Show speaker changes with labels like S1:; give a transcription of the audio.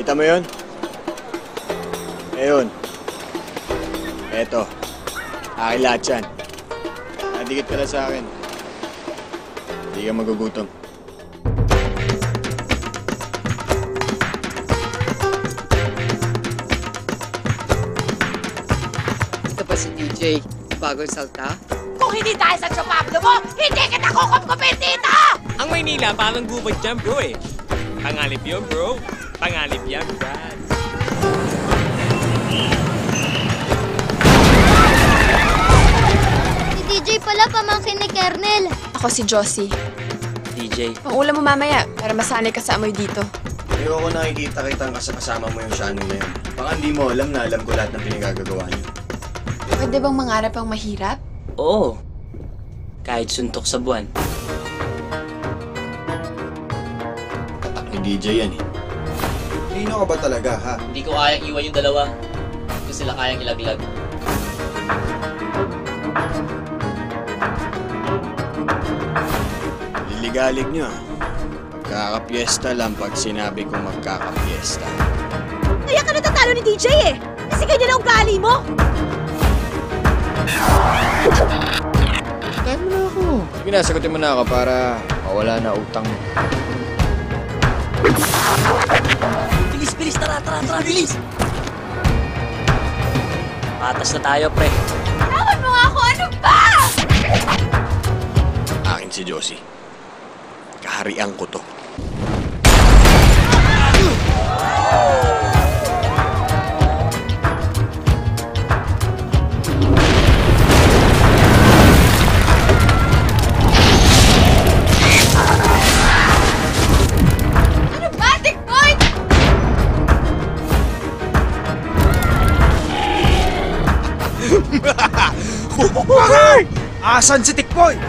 S1: Nakita mo yun? Ayun. Eto. Akin lahat yan. Nadikit ka lang sa akin. Hindi ka magugutom.
S2: Ito pa si DJ. Bagong salta.
S3: Kung hindi dahil sa Tio Pablo mo, hindi kita kukumpupin dito!
S4: Ang Maynila parang gubad dyan, bro eh. Pangalip yun, bro. Pangalip yan, Brad.
S5: Si DJ pala, pamangkin ni Kernel.
S6: Ako si Josie.
S4: DJ.
S6: Pangulam mo mamaya para masanay ka sa amoy dito.
S1: Ayoko nakikita kitang kasama mo yung Shano na yun. Baka hindi mo alam na alam ko lahat ng pinagagagawa niyo.
S6: Pwede bang mangarap ang mahirap?
S4: Oo. Kahit suntok sa buwan.
S1: Tatak ni DJ yan eh. Nino ka ba talaga, ha?
S7: Hindi ko kayang iwan yung dalawa. Hindi ko sila kayang ilaglag.
S1: Liligalig niyo ah. Magkakapiesta lang pag sinabi ko magkakapiesta.
S3: Kaya ka natatalo ni DJ eh! Kasi ganyan ang ugali mo!
S1: Tayo mo na ako. Sige na, sagutin mo na ako para mawala na utang mo.
S7: Bilis, bilis! Tara, bilis! Patas na tayo, pre.
S3: Tawan mo nga ako! Ano ba?
S1: Akin si Josie. Kaharian ko to.
S8: Asan si Tikboy?